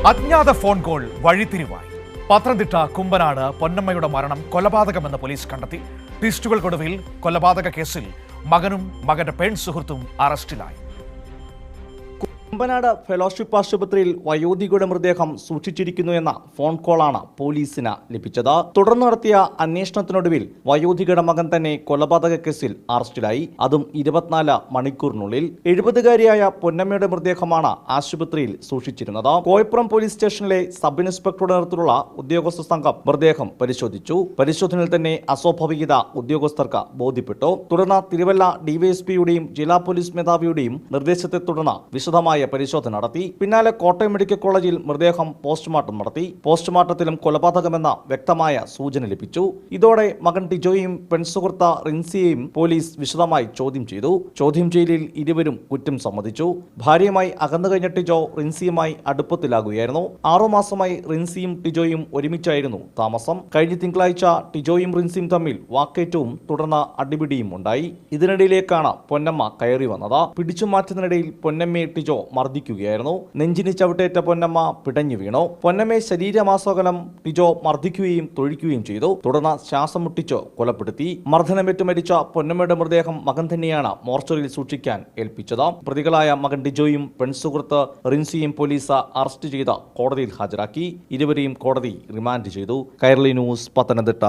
അജ്ഞാത phone call വഴിത്തിരിവായി. Pathanamthitta Kumbanad പൊന്നമ്മയുടെ മരണം കൊലപാതകമെന്ന് police കണ്ടെത്തി. ട്വിസ്റ്റുകൾക്കൊടുവിൽ കൊലപാതക കേസിൽ മകനും മകന്റെ പെൺ സുഹൃത്തും അറസ്റ്റിലായി. കുമ്പനാട് ഫെലോഷിപ്പ് ആശുപത്രിയിൽ വയോധികയുടെ മൃതദേഹം സൂക്ഷിച്ചിരിക്കുന്നു എന്ന ഫോൺ കോളാണ് പോലീസിന് ലഭിച്ചത്. തുടർന്ന് നടത്തിയ അന്വേഷണത്തിനൊടുവിൽ വയോധികയുടെ മകൻ തന്നെ കൊലപാതക കേസിൽ അറസ്റ്റിലായി. അതും 24 മണിക്കൂറിനുള്ളിൽ. 70-കാരിയായ പൊന്നമ്മയുടെ മൃതദേഹമാണ് ആശുപത്രിയിൽ സൂക്ഷിച്ചിരുന്നത്. കോയപ്പുറം പോലീസ് സ്റ്റേഷനിലെ സബ് ഇൻസ്പെക്ടറുടെ നേതൃത്വത്തിലുള്ള ഉദ്യോഗസ്ഥ സംഘം മൃതദേഹം പരിശോധിച്ചു. പരിശോധനയിൽ തന്നെ അസ്വാഭാവികത ഉദ്യോഗസ്ഥർക്ക് ബോധ്യപ്പെട്ടു. തുടർന്ന് തിരുവല്ല ഡിവൈഎസ്പിയുടെയും ജില്ലാ പോലീസ് മേധാവിയുടെയും നിർദ്ദേശത്തെ തുടർന്ന് വിശദമായ പരിശോധന നടത്തി. പിന്നാലെ കോട്ടയം മെഡിക്കൽ കോളേജിൽ മൃതദേഹം പോസ്റ്റ്മോർട്ടം നടത്തി. പോസ്റ്റ്മോർട്ടത്തിലും കൊലപാതകമെന്ന വ്യക്തമായ സൂചന ലഭിച്ചു. ഇതോടെ മകൻ ടിജോയും പെൺസുഹൃത്ത് റിൻസിയെയും പോലീസ് വിശദമായി ചോദ്യം ചെയ്തു. ചോദ്യം ചെയ്യലിൽ ഇരുവരും കുറ്റം സമ്മതിച്ചു. ഭാര്യയുമായി അകന്നു കഴിഞ്ഞ ടിജോ റിൻസിയുമായി അടുപ്പത്തിലാകുകയായിരുന്നു. 6 മാസമായി റിൻസിയും ടിജോയും ഒരുമിച്ചായിരുന്നു താമസം. കഴിഞ്ഞ തിങ്കളാഴ്ച ടിജോയും റിൻസിയും തമ്മിൽ വാക്കേറ്റവും തുടർന്ന് അടിപിടിയും ഉണ്ടായി. ഇതിനിടയിലേക്കാണ് പൊന്നമ്മ കയറി വന്നത്. പിടിച്ചു മാറ്റുന്നതിനിടയിൽ പൊന്നമ്മയെ ടിജോ മർദ്ദിക്കുകയായിരുന്നു. നെഞ്ചിന് ചവിട്ടേറ്റ പൊന്നമ്മ പിടഞ്ഞു വീണു. പൊന്നമ്മയെ ശരീരമാസകലം ടിജോ മർദ്ദിക്കുകയും തൊഴിക്കുകയും ചെയ്തു. തുടർന്ന് ശ്വാസം മുട്ടിച്ച് കൊലപ്പെടുത്തി. മർദ്ദനമേറ്റ് മരിച്ച പൊന്നമ്മയുടെ മൃതദേഹം മകൻ തന്നെയാണ് മോർച്ചറിയിൽ സൂക്ഷിക്കാൻ ഏൽപ്പിച്ചത്. പ്രതികളായ മകൻ ടിജോയും പെൺസുഹൃത്ത് റിൻസിയും പോലീസ് അറസ്റ്റ് ചെയ്ത് കോടതിയിൽ ഹാജരാക്കി. ഇരുവരെയും കോടതി റിമാൻഡ് ചെയ്തു. കൈരളി ന്യൂസ്, പത്തനംതിട്ട.